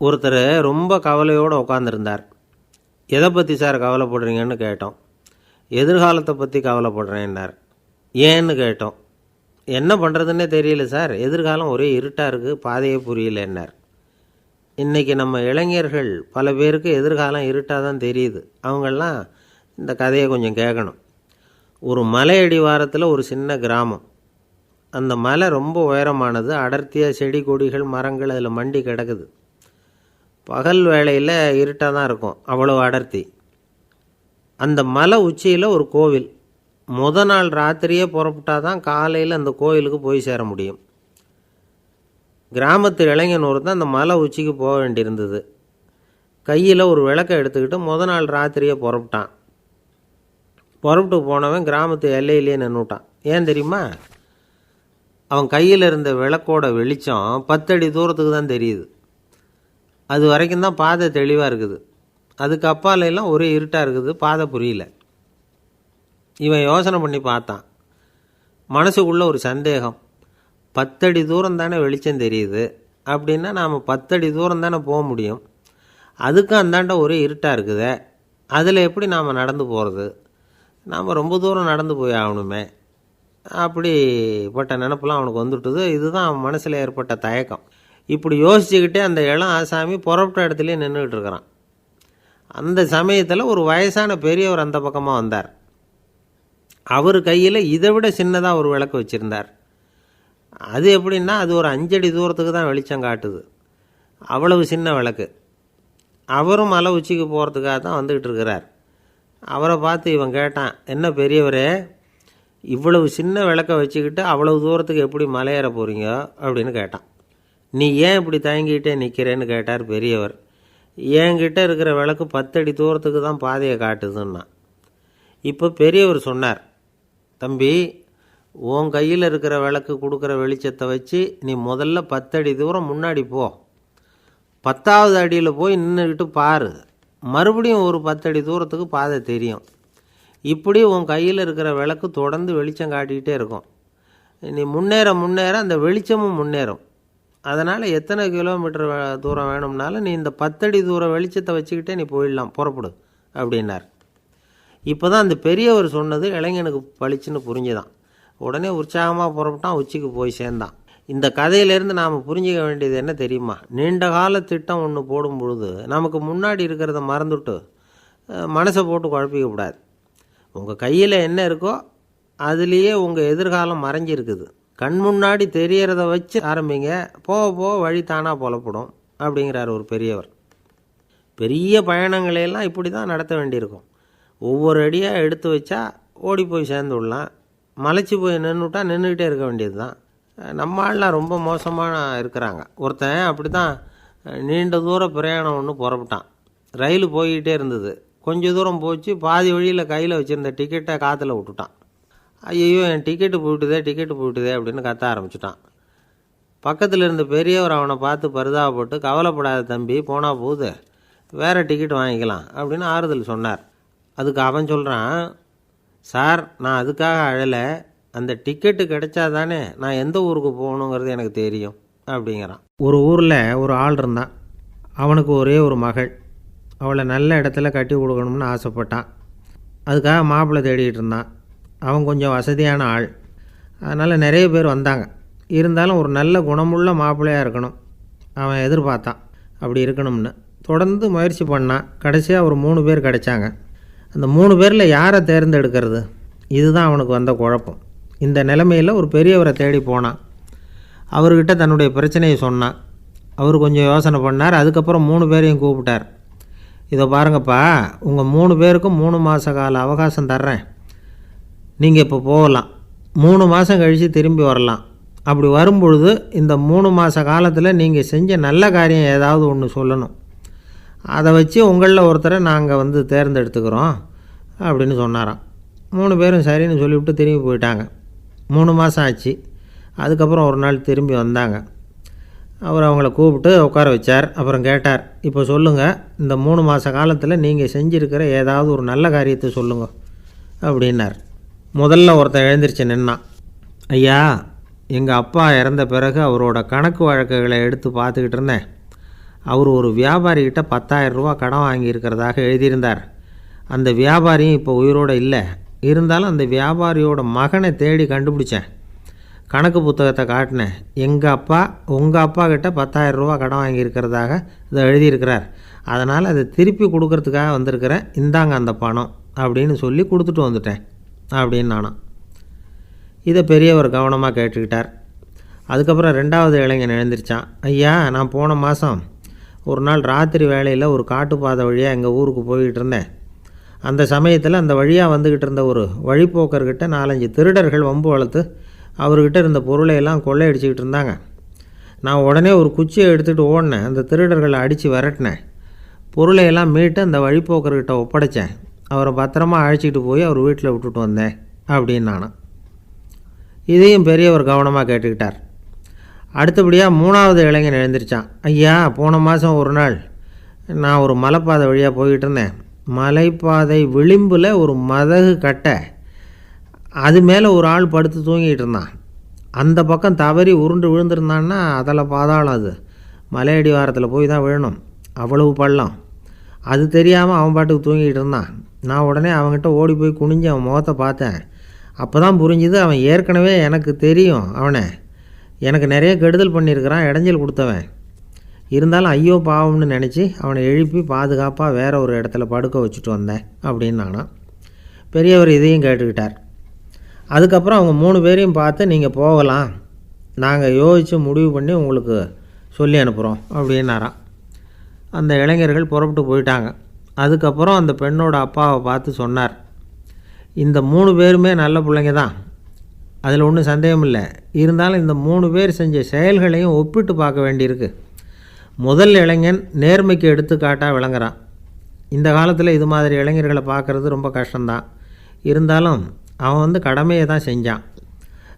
ஒருத்தர் ரொம்ப கவலையோடு உட்காந்துருந்தார். எதை பற்றி சார் கவலைப்படுறீங்கன்னு கேட்டோம். எதிர்காலத்தை பற்றி கவலைப்படுறேன்னார். ஏன்னு கேட்டோம். என்ன பண்ணுறதுன்னே தெரியல சார், எதிர்காலம் ஒரே இருட்டாக இருக்குது, பாதையே புரியலன்னார். இன்றைக்கி நம்ம இளைஞர்கள் பல பேருக்கு எதிர்காலம் இருட்டாக தான் தெரியுது. அவங்கெல்லாம் இந்த கதையை கொஞ்சம் கேட்கணும். ஒரு மலை அடிவாரத்தில் ஒரு சின்ன கிராமம். அந்த மலை ரொம்ப உயரமானது. அடர்த்தியாக செடி கொடிகள் மரங்கள் அதில் மண்டி கிடக்குது. பகல் வேளையில் இருட்டாக தான் இருக்கும், அவ்வளோ அடர்த்தி. அந்த மலை உச்சியில் ஒரு கோவில். நாள் ராத்திரியே புறப்பட்டால் தான் காலையில் அந்த கோவிலுக்கு போய் சேர முடியும். கிராமத்து இளைஞன் ஒருத்தன் அந்த மலை உச்சிக்கு போக வேண்டியிருந்தது. கையில் ஒரு விளக்கை எடுத்துக்கிட்டு நாள் ராத்திரியே புறப்பட்டான். புறப்பட்டு போனவன் கிராமத்து எல்லையிலேயே நின்றுட்டான். ஏன் தெரியுமா? அவன் கையில் இருந்த விளக்கோட வெளிச்சம் 10 அடி தூரத்துக்கு தான் தெரியுது. அது வரைக்கும் தான் பாதை தெளிவாக இருக்குது. அதுக்கு அப்பாலெல்லாம் ஒரே இருட்டாக இருக்குது, பாதை புரியல. இவன் யோசனை பண்ணி பார்த்தான். மனசுக்குள்ளே ஒரு சந்தேகம். 10 அடி தூரம் தானே வெளிச்சம் தெரியுது, அப்படின்னா நாம் 10 அடி தூரம் தானே போக முடியும். அதுக்கும் அந்தாண்ட ஒரே இருட்டாக இருக்குதே, அதில் எப்படி நாம் நடந்து போகிறது? நாம் ரொம்ப தூரம் நடந்து போய் ஆகணுமே. அப்படிப்பட்ட நினப்பெல்லாம் அவனுக்கு வந்துவிட்டது. இதுதான் அவன் மனசில் ஏற்பட்ட தயக்கம். இப்படி யோசிச்சுக்கிட்டே அந்த இளம் ஆசாமி புறப்பட்ட இடத்துலையே நின்றுக்கிட்டு இருக்கிறான். அந்த சமயத்தில் ஒரு வயசான பெரியவர் அந்த பக்கமாக வந்தார். அவர் கையில் இதை விட சின்னதாக ஒரு விளக்கு வச்சுருந்தார். அது எப்படின்னா, அது ஒரு 5 அடி தூரத்துக்கு தான் வெளிச்சம் காட்டுது. அவ்வளவு சின்ன விளக்கு. அவரும் மலை உச்சிக்கு போகிறதுக்காக தான் வந்துக்கிட்டு இருக்கிறார். அவரை பார்த்து இவன் கேட்டான், என்ன பெரியவரே, இவ்வளவு சின்ன விளக்கை வச்சுக்கிட்டு அவ்வளவு தூரத்துக்கு எப்படி மலையேற போகிறீங்க அப்படின்னு கேட்டான். நீ ஏன் இப்படி தயங்கிக்கிட்டே நிற்கிறேன்னு கேட்டார் பெரியவர். என்கிட்ட இருக்கிற விளக்கு 10 அடி தூரத்துக்கு தான் பாதையை காட்டுதுன்னா. இப்போ பெரியவர் சொன்னார், தம்பி, உன் கையில் இருக்கிற விளக்கு கொடுக்குற வெளிச்சத்தை வச்சு நீ முதல்ல 10 அடி தூரம் முன்னாடி போ. 10வது அடியில் போய் நின்றுக்கிட்டு பாரு, மறுபடியும் ஒரு 10 அடி தூரத்துக்கு பாதை தெரியும். இப்படி உன் கையில் இருக்கிற விளக்கு தொடர்ந்து வெளிச்சம் காட்டிக்கிட்டே இருக்கும். நீ முன்னேற முன்னேற அந்த வெளிச்சமும் முன்னேறும். அதனால் எத்தனை கிலோமீட்டர் தூரம் வேணும்னாலும் நீ இந்த 10 அடி தூரம் வெளிச்சத்தை வச்சுக்கிட்டே நீ போயிடலாம், புறப்படு அப்படின்னார். இப்போ தான் அந்த பெரியவர் சொன்னது இளைஞனுக்கு பளிச்சுன்னு புரிஞ்சுதான். உடனே உற்சாகமாக புறப்பட்டான், உச்சிக்கு போய் சேர்ந்தான். இந்த கதையிலேருந்து நாம் புரிஞ்சிக்க வேண்டியது என்ன தெரியுமா? நீண்ட கால திட்டம் ஒன்று போடும் பொழுது நமக்கு முன்னாடி இருக்கிறத மறந்துட்டு மனசை போட்டு குழப்பிக்கக்கூடாது. உங்கள் கையில் என்ன இருக்கோ அதுலேயே உங்கள் எதிர்காலம் மறைஞ்சிருக்குது. கண் முன்னாடி தெரியறத வச்சு ஆரம்பிங்க, போக போக வழி தானாக புலப்படும் அப்படிங்கிறார் ஒரு பெரியவர். பெரிய பயணங்களையெல்லாம் இப்படி தான் நடத்த வேண்டியிருக்கும். ஒவ்வொரு அடியாக எடுத்து வச்சா ஓடி போய் சேர்ந்து விடலாம். மலைச்சி போய் நின்றுட்டா நின்றுக்கிட்டே இருக்க வேண்டியது தான். நம்ம ஆள்லாம் ரொம்ப மோசமான இருக்கிறாங்க. ஒருத்தன் அப்படி தான் நீண்ட தூர பிரயாணம் ஒன்று புறப்பட்டான். ரயில் போய்கிட்டே இருந்தது. கொஞ்சம் தூரம் போச்சு, பாதி வழியில் கையில் வச்சுருந்த டிக்கெட்டை காற்றுல விட்டுட்டான். ஐயோ, என் டிக்கெட்டு போயிட்டுதே அப்படின்னு கத்த ஆரம்பிச்சிட்டான். பக்கத்தில் இருந்த பெரியவர் அவனை பார்த்து பரிதாபப்பட்டு, கவலைப்படாத தம்பி, போனால் போகுது, வேறு டிக்கெட் வாங்கிக்கலாம் அப்படின்னு ஆறுதல் சொன்னார். அதுக்கு அவன் சொல்கிறான், சார், நான் அதுக்காக அழலை, அந்த டிக்கெட்டு கிடைச்சா தானே நான் எந்த ஊருக்கு போகணுங்கிறது எனக்கு தெரியும் அப்படிங்கிறான். ஒரு ஊரில் ஒரு ஆள் இருந்தான். அவனுக்கு ஒரே ஒரு மகள். அவளை நல்ல இடத்துல கட்டி கொடுக்கணும்னு ஆசைப்பட்டான். அதுக்காக மாப்பிள்ளை தேடிகிட்டு இருந்தான். அவன் கொஞ்சம் வசதியான ஆள், அதனால் நிறைய பேர் வந்தாங்க. இருந்தாலும் ஒரு நல்ல குணமுள்ள மாப்பிள்ளையாக இருக்கணும் அவன் எதிர்பார்த்தான். அப்படி இருக்கணும்னு தொடர்ந்து முயற்சி பண்ணான். கடைசியாக ஒரு 3 பேர் கிடைச்சாங்க. அந்த 3 பேரில் யாரை தேர்ந்தெடுக்கிறது, இதுதான் அவனுக்கு வந்த குழப்பம். இந்த நிலைமையில் ஒரு பெரியவரை தேடி போனான். அவர்கிட்ட தன்னுடைய பிரச்சனையை சொன்னான். அவர் கொஞ்சம் யோசனை பண்ணார். அதுக்கப்புறம் 3 பேரையும் கூப்பிட்டார். இதை பாருங்கப்பா, உங்கள் 3 பேருக்கும் 3 மாத கால அவகாசம் தர்றேன். நீங்கள் இப்போ போகலாம். 3 மாதம் கழித்து திரும்பி வரலாம். அப்படி வரும்பொழுது இந்த 3 மாத காலத்தில் நீங்கள் செஞ்ச நல்ல காரியம் ஏதாவது ஒன்று சொல்லணும். அதை வச்சு உங்களில் ஒருத்தரை நாங்கள் தேர்ந்தெடுத்துக்கிறோம் அப்படின்னு சொன்னாராம். 3 பேரும் சரின்னு சொல்லிவிட்டு திரும்பி போயிட்டாங்க. 3 மாதம் ஆச்சு. அதுக்கப்புறம் ஒரு நாள் திரும்பி வந்தாங்க. அவர் அவங்கள கூப்பிட்டு உட்கார வச்சார். அப்புறம் கேட்டார், இப்போ சொல்லுங்கள், இந்த 3 மாத காலத்தில் நீங்கள் செஞ்சுருக்கிற ஏதாவது ஒரு நல்ல காரியத்தை சொல்லுங்கள் அப்படின்னார். முதல்ல ஒருத்தன் எழுந்திரிச்சு நின்னான். ஐயா, எங்கள் அப்பா இறந்த பிறகு அவரோட கணக்கு வழக்குகளை எடுத்து பார்த்துக்கிட்டு இருந்தேன். அவர் ஒரு வியாபாரிகிட்ட 10,000 ரூபா கடன் வாங்கியிருக்கிறதாக எழுதியிருந்தார். அந்த வியாபாரியும் இப்போ உயிரோடு இல்லை. இருந்தாலும் அந்த வியாபாரியோட மகனை தேடி கண்டுபிடிச்சேன். கணக்கு புத்தகத்தை காட்டினேன். எங்கள் அப்பா உங்கள் அப்பா கிட்ட 10,000 ரூபா கடன் வாங்கியிருக்கிறதாக இதை எழுதியிருக்கிறார். அதனால் அதை திருப்பி கொடுக்கறதுக்காக வந்திருக்கிறேன். இந்தாங்க அந்த பணம் அப்படின்னு சொல்லி கொடுத்துட்டு வந்துட்டேன் அப்படின்னு நானும். இதை பெரியவர் கவனமாக கேட்டுக்கிட்டார். அதுக்கப்புறம் 2வது இளைஞன் எழுந்திரிச்சான். ஐயா, நான் போன மாதம் ஒரு நாள் ராத்திரி வேளையில் ஒரு காட்டுப்பாதை வழியாக எங்கள் ஊருக்கு போய்கிட்டு இருந்தேன். அந்த சமயத்தில் அந்த வழியாக வந்துக்கிட்டு இருந்த ஒரு வழிப்போக்கர்கிட்ட 4-5 திருடர்கள் வம்பு வளர்த்து அவர்கிட்ட இருந்த பொருளையெல்லாம் கொள்ளையடிச்சிக்கிட்டு இருந்தாங்க. நான் உடனே ஒரு குச்சியை எடுத்துகிட்டு ஓடினேன். அந்த திருடர்களை அடித்து விரட்டினேன். பொருளையெல்லாம் மீட்டு அந்த வழிப்போக்கர்கிட்ட ஒப்படைச்சேன். அவரை பத்திரமா அழைச்சிக்கிட்டு போய் அவர் வீட்டில் விட்டுட்டு வந்தேன் அப்படின்னு நானும். இதையும் பெரியவர் கவனமாக கேட்டுக்கிட்டார். அடுத்தபடியாக 3வது இளைஞன் எழுந்திரிச்சான். ஐயா, போன மாதம் ஒரு நாள் நான் ஒரு மலைப்பாதை வழியாக போய்கிட்டு இருந்தேன். மலைப்பாதை விளிம்பில் ஒரு மதகு கட்டை, அது மேலே ஒரு ஆள் படுத்து தூங்கிட்டு இருந்தான். அந்த பக்கம் தவறி உருண்டு விழுந்திருந்தான்னா அதில் பாதாளம். அது மலையடி வாரத்தில் போய் தான் விழணும். அவ்வளவு பள்ளம். அது தெரியாமல் அவன் பாட்டுக்கு தூங்கிட்டு இருந்தான். நான் உடனே அவன்கிட்ட ஓடி போய் குனிஞ்சு அவன் முகத்தை பார்த்தேன். அப்போ தான் புரிஞ்சுது, அவன் ஏற்கனவே எனக்கு தெரியும். அவனை எனக்கு நிறைய கெடுதல் பண்ணியிருக்கிறான், இடைஞ்சல் கொடுத்தவன். இருந்தாலும் ஐயோ பாவம்னு நினச்சி அவனை எழுப்பி பாதுகாப்பாக வேறு ஒரு இடத்துல படுக்க வச்சுட்டு வந்தேன் அப்படின்னு நானும். பெரியவர் இதையும் கேட்டுக்கிட்டார். அதுக்கப்புறம் அவங்க 3 பேரையும் பார்த்து, நீங்கள் போகலாம், நாங்கள் யோசித்து முடிவு பண்ணி உங்களுக்கு சொல்லி அனுப்புகிறோம் அப்படின்னாராம். அந்த இளைஞர்கள் புறப்பட்டு போயிட்டாங்க. அதுக்கப்புறம் அந்த பெண்ணோட அப்பாவை பார்த்து சொன்னார், இந்த 3 பேருமே நல்ல பிள்ளைங்க தான், அதில் ஒன்றும் சந்தேகம் இல்லை. இருந்தாலும் இந்த 3 பேர் செஞ்ச செயல்களையும் ஒப்பிட்டு பார்க்க வேண்டியிருக்கு. முதல் இளைஞன் நேர்மைக்கு எடுத்துக்காட்டாக விளங்குறான். இந்த காலத்தில் இது மாதிரி இளைஞர்களை பார்க்குறது ரொம்ப கஷ்டம்தான். இருந்தாலும் அவன் கடமையை தான் செஞ்சான்.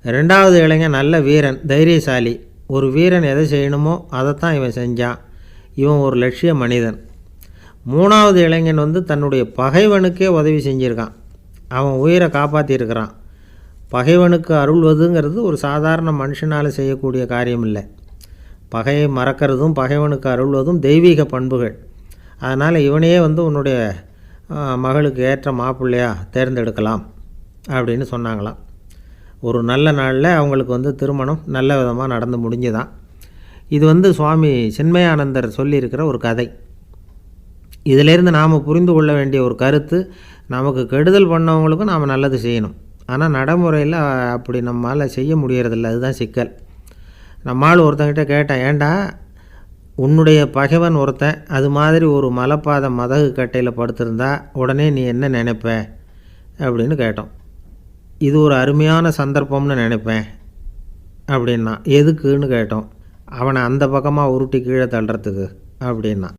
2வது இளைஞன் நல்ல வீரன், தைரியசாலி. ஒரு வீரன் எதை செய்யணுமோ அதைத்தான் இவன் செஞ்சான். இவன் ஒரு லட்சிய மனிதன். 3வது இளைஞன் தன்னுடைய பகைவனுக்கே உதவி செஞ்சுருக்கான். அவன் உயிரை காப்பாற்றியிருக்கிறான். பகைவனுக்கு அருள்வதுங்கிறது ஒரு சாதாரண மனுஷனால் செய்யக்கூடிய காரியம் இல்லை. பகையை மறக்கிறதும் பகைவனுக்கு அருள்வதும் தெய்வீக பண்புகள். அதனால் இவனையே உன்னுடைய மகளுக்கு ஏற்ற மாப்பிள்ளையாக தேர்ந்தெடுக்கலாம் அப்படின்னு சொன்னாங்களாம். ஒரு நல்ல நாளில் அவங்களுக்கு திருமணம் நல்ல விதமாக நடந்து முடிஞ்சுதான். இது சுவாமி சின்மயானந்தர் சொல்லியிருக்கிற ஒரு கதை. இதிலேருந்து நாம் புரிந்து கொள்ள வேண்டிய ஒரு கருத்து, நமக்கு கெடுதல் பண்ணவங்களுக்கும் நாம் நல்லது செய்யணும். ஆனால் நடைமுறையில் அப்படி நம்மளால் செய்ய முடியறதில்ல. அதுதான் சிக்கல். நம்மால் ஒருத்தங்கிட்ட கேட்டேன், ஏண்டா உன்னுடைய பகைவன் ஒருத்தன் அது மாதிரி ஒரு மலைப்பாதை மதகு கட்டையில் படுத்திருந்தா உடனே நீ என்ன நினைப்ப அப்படின்னு கேட்டோம். இது ஒரு அருமையான சந்தர்ப்பம்னு நினைப்பேன் அப்படின்னா. எதுக்குன்னு கேட்டோம். அவனை அந்த பக்கமாக உருட்டி கீழே தள்ளுறதுக்கு அப்படின்னா.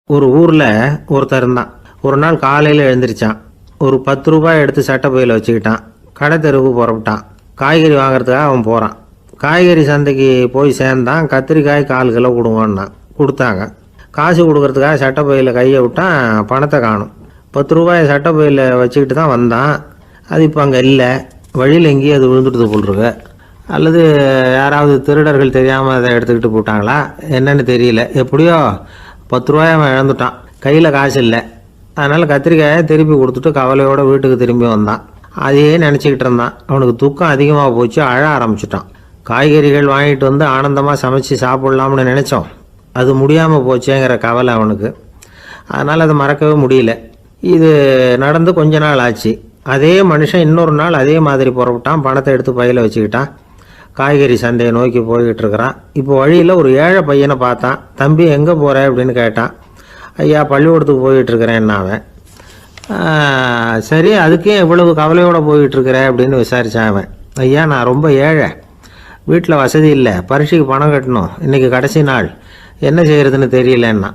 ஒரு ஊரில் ஒருத்தர் இருந்தான். ஒரு நாள் காலையில் எழுந்திரிச்சான். ஒரு 10 ரூபாய் எடுத்து சட்டை பையில் வச்சுக்கிட்டான். கடை தெருவுக்கு புறப்பட்டான். காய்கறி வாங்கிறதுக்காக அவன் போகிறான். காய்கறி சந்தைக்கு போய் சேர்ந்தான். கத்திரிக்காய் 4 கிலோ கொடுங்கன்னா கொடுத்தாங்க. காசு கொடுக்கறதுக்காக சட்டை பையில் கையை விட்டான். பணத்தை காணும். 10 ரூபாயை சட்டை பையில் வச்சுக்கிட்டு தான் வந்தான். அது இப்போ அங்கே இல்லை. வழியில் எங்கேயும் அது விழுந்துடுது போல்ருக்கு. அல்லது யாராவது திருடர்கள் தெரியாமல் அதை எடுத்துக்கிட்டு போட்டாங்களா என்னன்னு தெரியல. எப்படியோ 10 ரூபாயை அவன் இழந்துட்டான். கையில் காசு இல்லை. அதனால் கத்திரிக்காயை திருப்பி கொடுத்துட்டு கவலையோடு வீட்டுக்கு திரும்பி வந்தான். அதையே நினச்சிக்கிட்டு இருந்தான். அவனுக்கு துக்கம் அதிகமாக போச்சு. அழ ஆரம்பிச்சிட்டான். காய்கறிகள் வாங்கிட்டு ஆனந்தமாக சமைச்சு சாப்பிட்லாம்னு நினச்சோம். அது முடியாமல் போச்சேங்கிற கவலை அவனுக்கு. அதனால் அதை மறக்கவே முடியல. இது நடந்து கொஞ்ச நாள் ஆச்சு. அதே மனுஷன் இன்னொரு நாள் அதே மாதிரி புறப்பட்டான். பணத்தை எடுத்து பையில் வச்சுக்கிட்டான். காய்கறி சந்தையை நோக்கி போய்கிட்டு இருக்கிறான். இப்போ வழியில் ஒரு ஏழை பையனை பார்த்தான். தம்பி எங்கே போகிற அப்படின்னு கேட்டான். ஐயா, பள்ளிக்கூடத்துக்கு போயிட்டுருக்கிறேன் அவன். சரி, அதுக்கே இவ்வளவு கவலையோடு போயிட்டுருக்கிற அப்படின்னு விசாரித்தான் அவன். ஐயா, நான் ரொம்ப ஏழை, வீட்டில் வசதி இல்லை, பரீட்சைக்கு பணம் கட்டணும், இன்றைக்கி கடைசி நாள், என்ன செய்கிறதுன்னு தெரியலன்னா.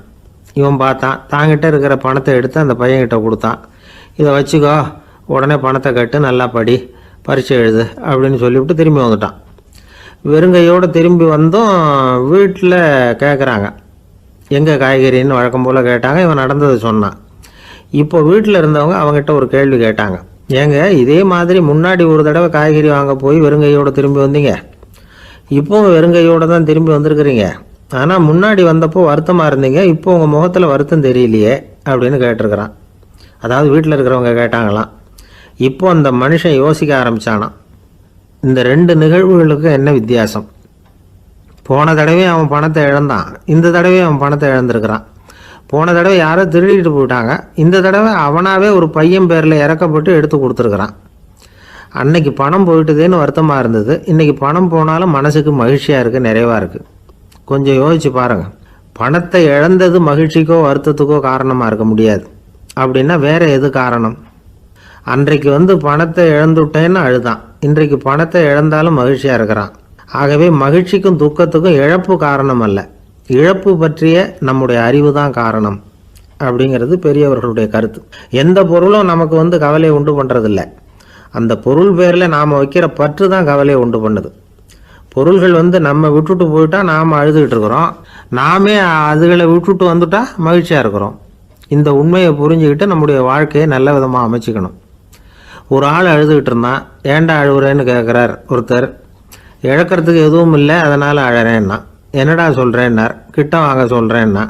இவன் பார்த்தான். தாங்கிட்ட இருக்கிற பணத்தை எடுத்து அந்த பையன்கிட்ட கொடுத்தான். இதை வச்சுக்கோ, உடனே பணத்தை கட்டு, நல்லா படி, பரீட்சை எழுது அப்படின்னு சொல்லிவிட்டு திரும்பி வந்துட்டான். வெறுங்கையோடு திரும்பி வந்தும் வீட்டில் கேட்குறாங்க, எங்கே காய்கறின்னு வழக்கம் போல் கேட்டாங்க. இவன் நடந்ததை சொன்னான். இப்போ வீட்டில் இருந்தவங்க அவங்ககிட்ட ஒரு கேள்வி கேட்டாங்க. ஏங்க, இதே மாதிரி முன்னாடி ஒரு தடவை காய்கறி வாங்க போய் வெறுங்கையோடு திரும்பி வந்தீங்க, இப்போவும் வெறுங்கையோடு தான் திரும்பி வந்திருக்கிறீங்க, ஆனால் முன்னாடி வந்தப்போ வருத்தமாக இருந்தீங்க, இப்போ உங்கள் முகத்தில் வருத்தம் தெரியலையே அப்படின்னு கேட்டிருக்கிறான். அதாவது வீட்டில் இருக்கிறவங்க கேட்டாங்களாம். இப்போ அந்த மனுஷன் யோசிக்க ஆரம்பித்தானான், இந்த 2 நிகழ்வுகளுக்கு என்ன வித்தியாசம். போன தடவை அவன் பணத்தை இழந்தான், இந்த தடவை அவன் பணத்தை இழந்திருக்கிறான். போன தடவை யாரோ திருடிட்டு போயிட்டாங்க, இந்த தடவை அவனாவே ஒரு பையன் பேரில் இறக்கப்பட்டு எடுத்து கொடுத்துருக்குறான். அன்னைக்கு பணம் போயிட்டுதேன்னு வருத்தமாக இருந்தது, இன்றைக்கி பணம் போனாலும் மனசுக்கு மகிழ்ச்சியாக இருக்குது, நிறைவாக இருக்குது. கொஞ்சம் யோசிச்சு பாருங்கள். பணத்தை இழந்தது மகிழ்ச்சிக்கோ வருத்தத்துக்கோ காரணமாக இருக்க முடியாது. அப்படின்னா வேறு எது காரணம்? அன்றைக்கு பணத்தை இழந்துட்டேன்னு அழுதான், இன்றைக்கு பணத்தை இழந்தாலும் மகிழ்ச்சியாக இருக்கிறான். ஆகவே மகிழ்ச்சிக்கும் துக்கத்துக்கும் இழப்பு காரணம் அல்ல, இழப்பு பற்றிய நம்முடைய அறிவு தான் காரணம் அப்படிங்கிறது பெரியவர்களுடைய கருத்து. எந்த பொருளும் நமக்கு கவலையை உண்டு பண்ணுறதில்ல, அந்த பொருள் பேரில் நாம் வைக்கிற பற்று தான் கவலையை உண்டு பண்ணுது. பொருள்கள் நம்ம விட்டுட்டு போயிட்டா நாம் அழுதுகிட்டு இருக்கிறோம், நாமே அதுகளை விட்டுட்டு வந்துட்டா மகிழ்ச்சியாக இருக்கிறோம். இந்த உண்மையை புரிஞ்சுக்கிட்டு நம்முடைய வாழ்க்கையை நல்ல விதமாக அமைச்சிக்கணும். ஒரு ஆள் அழுதுகிட்டு இருந்தான், ஏன்டா அழுகுறேன்னு கேட்குறார் ஒருத்தர். இழக்கிறதுக்கு எதுவும் இல்லை அதனால் அழறேன்னா. என்னடா சொல்கிறேன்னார். கிட்ட வாங்க சொல்கிறேன்னா.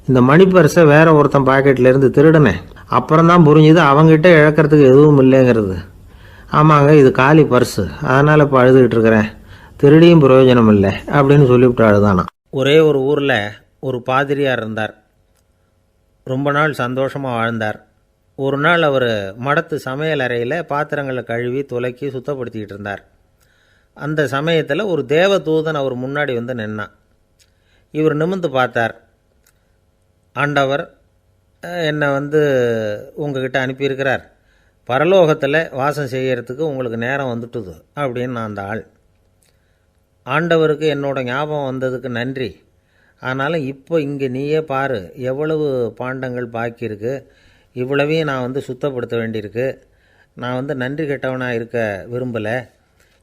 இந்த மணி பர்ஸை வேற ஒருத்தன் பாக்கெட்லேருந்து திருடினேன், அப்புறம் தான் புரிஞ்சுது அவங்ககிட்ட இழக்கிறதுக்கு எதுவும் இல்லைங்கிறது. ஆமாங்க, இது காலி பர்ஸு, அதனால் இப்போ அழுதுகிட்டு இருக்கிறேன், திருடியும் பிரயோஜனம் இல்லை அப்படின்னு சொல்லிவிட்டு அழுதானா. ஒரே ஒரு ஊரில் ஒரு பாதிரியார் இருந்தார். ரொம்ப நாள் சந்தோஷமாக வாழ்ந்தார். ஒரு நாள் அவர் மடத்து சமையல் அறையில் பாத்திரங்களை கழுவி துலக்கி சுத்தப்படுத்திக்கிட்டு இருந்தார். அந்த சமயத்தில் ஒரு தேவதூதன் அவர் முன்னாடி நின்னான். இவர் நிமிர்ந்து பார்த்தார். ஆண்டவர் என்னை உங்ககிட்ட அனுப்பியிருக்கிறார், பரலோகத்தில் வாசம் செய்யறதுக்கு உங்களுக்கு நேரம் வந்துட்டுது அப்படின்னு அந்த ஆள். ஆண்டவருக்கு என்னோட ஞாபகம் வந்ததுக்கு நன்றி, ஆனாலும் இப்போ இங்கே நீயே பாரு எவ்வளவு பாண்டங்கள் பாக்கி இருக்குது, இவ்வளவையும் நான் சுத்தப்படுத்த வேண்டியிருக்கு. நான் நன்றி கெட்டவனாக இருக்க விரும்பலை.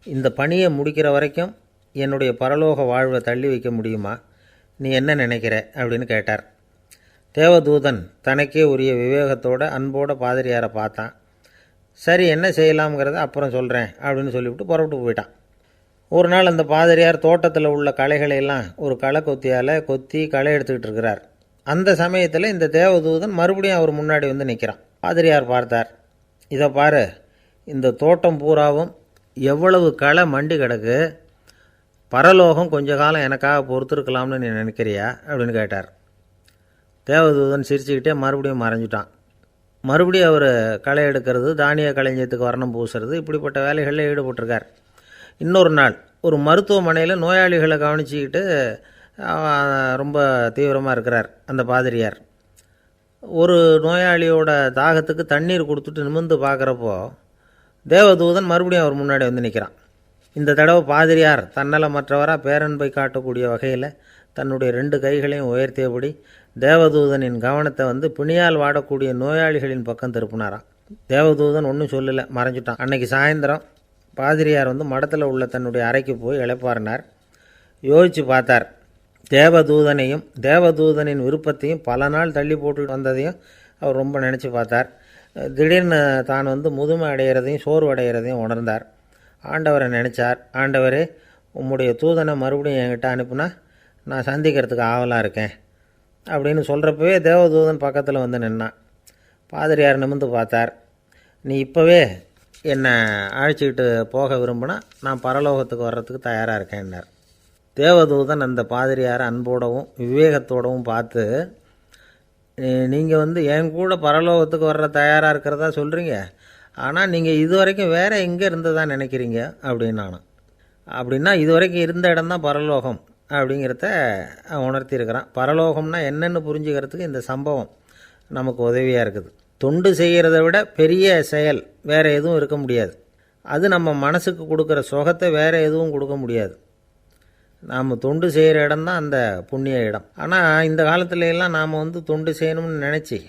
இந்த பணியை முடிக்கிற வரைக்கும் என்னுடைய பரலோக வாழ்வை தள்ளி வைக்க முடியுமா, நீ என்ன நினைக்கிற அப்படின்னு கேட்டார். தேவதூதன் தனக்கே உரிய விவேகத்தோட அன்போட பாதிரியாரை பார்த்தான். சரி, என்ன செய்யலாம்ங்கிறத அப்புறம் சொல்கிறேன் அப்படின்னு சொல்லிவிட்டு புறப்பட்டு போயிட்டான். ஒரு நாள் அந்த பாதிரியார் தோட்டத்தில் உள்ள களைகளை எல்லாம் ஒரு களை கொத்தியால் கொத்தி களை எடுத்துக்கிட்டு இருக்கிறார். அந்த சமயத்தில் இந்த தேவதூதன் மறுபடியும் அவர் முன்னாடி நிற்கிறான். பாதிரியார் பார்த்தார். இதை பாரு, இந்த தோட்டம் பூராவும் எவ்வளவு களை மண்டி கிடக்கு, பரலோகம் கொஞ்ச காலம் எனக்காக பொறுத்திருக்கலாம்னு நீ நினைக்கிறியா அப்படின்னு கேட்டார். தேவதூதன் சிரிச்சுக்கிட்டே மறுபடியும் மறைஞ்சிட்டான். மறுபடியும் அவர் களை எடுக்கிறது, தானிய களஞ்சியத்துக்கு வர்ணம் பூசுறது, இப்படிப்பட்ட வேலைகளில் ஈடுபட்டிருக்கார். இன்னொரு நாள் ஒரு மருத்துவமனையில் நோயாளிகளை கவனிச்சிக்கிட்டு ரொம்ப தீவிரமாக இருக்கிறார் அந்த பாதிரியார். ஒரு நோயாளியோட தாகத்துக்கு தண்ணீர் கொடுத்துட்டு நிமிர்ந்து பார்க்குறப்போ தேவதூதன் மறுபடியும் அவர் முன்னாடி நிற்கிறான். இந்த தடவை பாதிரியார் தன்னலமற்றவராக பேரன்பை காட்டக்கூடிய வகையில் தன்னுடைய 2 கைகளையும் உயர்த்தியபடி தேவதூதனின் கவனத்தை பிணியால் வாடக்கூடிய நோயாளிகளின் பக்கம் திருப்பினாராம். தேவதூதன் ஒன்றும் சொல்லலை, மறைஞ்சிட்டான். அன்னைக்கு சாயந்தரம் பாதிரியார் மடத்தில் உள்ள தன்னுடைய அறைக்கு போய் இளைப்பாறினார். யோசித்து பார்த்தார். தேவதூதனையும் தேவதூதனின் விருப்பத்தையும் பல நாள் தள்ளி போட்டு வந்ததையும் அவர் ரொம்ப நினச்சி பார்த்தார். திடீர்னு தான் முதுமை அடைகிறதையும் சோர்வு அடைகிறதையும் உணர்ந்தார். ஆண்டவரை நினச்சார். ஆண்டவரே, உம்முடைய தூதனை மறுபடியும் என்கிட்ட அனுப்புனா நான் சந்திக்கிறதுக்கு ஆவலாக இருக்கேன் அப்படின்னு சொல்கிறப்பவே தேவதூதன் பக்கத்தில் நின்னான். பாதிரியார் நிமிர்ந்து பார்த்தார். நீ இப்போவே என்னை அழைச்சிக்கிட்டு போக விரும்பினா நான் பரலோகத்துக்கு வர்றதுக்கு தயாராக இருக்கேன்னார். தேவதூதன் அந்த பாதிரியாரை அன்போடவும் விவேகத்தோடவும் பார்த்து, நீங்கள் என் கூட பரலோகத்துக்கு வர்ற தயாராக இருக்கிறதா சொல்கிறீங்க, ஆனால் நீங்கள் இது வரைக்கும் வேறு எங்கே இருந்ததா நினைக்கிறீங்க அப்படின்னு நானும். அப்படின்னா இது வரைக்கும் இருந்த இடம் தான் பரலோகம் அப்படிங்கிறத உணர்த்தியிருக்கிறான். பரலோகம்னா என்னென்னு புரிஞ்சுக்கிறதுக்கு இந்த சம்பவம் நமக்கு உதவியாக இருக்குது. தொண்டு செய்கிறத விட பெரிய செயல் வேறு எதுவும் இருக்க முடியாது. அது நம்ம மனசுக்கு கொடுக்குற சுகத்தை வேறு எதுவும் கொடுக்க முடியாது. நாம் தொண்டு செய்கிற இடம் தான் அந்த புண்ணிய இடம். ஆனால் இந்த காலத்துல எல்லாம் நாம் தொண்டு செய்யணும்னு நினச்சி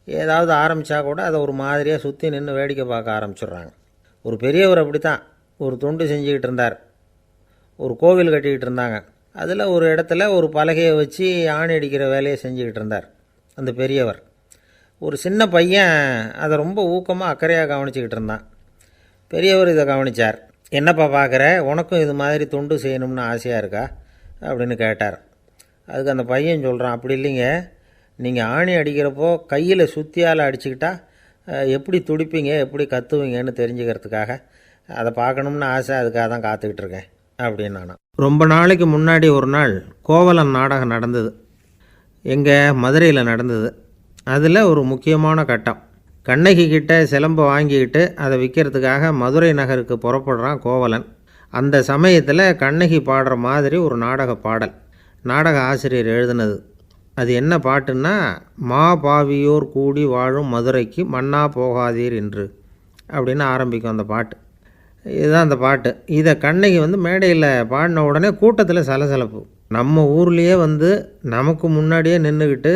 ஏதாவது ஆரம்பித்தா கூட அதை ஒரு மாதிரியாக சுற்றி நின்று வேடிக்கை பார்க்க ஆரம்பிச்சிடுறாங்க. ஒரு பெரியவர் அப்படி தான் ஒரு தொண்டு செஞ்சுக்கிட்டு இருந்தார். ஒரு கோவில் கட்டிக்கிட்டு இருந்தாங்க. அதில் ஒரு இடத்துல ஒரு பலகையை வச்சு ஆணி அடிக்கிற வேலையை செஞ்சுக்கிட்டு இருந்தார் அந்த பெரியவர். ஒரு சின்ன பையன் அதை ரொம்ப ஊக்கமாக அக்கறையாக கவனிச்சிக்கிட்டு இருந்தான். பெரியவர் இதை கவனித்தார். என்னப்பா பார்க்குற, உனக்கும் இது மாதிரி தொண்டு செய்யணும்னு ஆசையாக இருக்கா அப்படின்னு கேட்டார். அதுக்கு அந்த பையன் சொல்கிறான், அப்படி இல்லைங்க, நீங்கள் ஆணி அடிக்கிறப்போ கையில் சுத்தியால் அடிச்சுக்கிட்டா எப்படி துடிப்பீங்க, எப்படி கத்துவீங்கன்னு தெரிஞ்சுக்கிறதுக்காக அதை பார்க்கணும்னு ஆசை, அதுக்காக தான் காத்துக்கிட்டு இருக்கேன் அப்படின்னு நானும். ரொம்ப நாளைக்கு முன்னாடி ஒரு நாள் கோவலன் நாடகம் நடந்தது, எங்கள் மதுரையில் நடந்தது. அதில் ஒரு முக்கியமான கட்டம், கண்ணகி கிட்ட சிலம்பை வாங்கிக்கிட்டு அதை விற்கிறதுக்காக மதுரை நகருக்கு புறப்படுறான் கோவலன். அந்த சமயத்தில் கண்ணகி பாடுற மாதிரி ஒரு நாடக பாடல், நாடக ஆசிரியர் எழுதினது. அது என்ன பாட்டுன்னா, மா பாவியோர் கூடி வாழும் மதுரைக்கு மன்னா போகாதீர் என்று அப்படின்னு ஆரம்பிக்கும் அந்த பாட்டு. இதுதான் அந்த பாட்டு. இதை கண்ணகி மேடையில் பாடின உடனே கூட்டத்தில் சலசலப்பு. நம்ம ஊர்லேயே நமக்கு முன்னாடியே நின்றுக்கிட்டு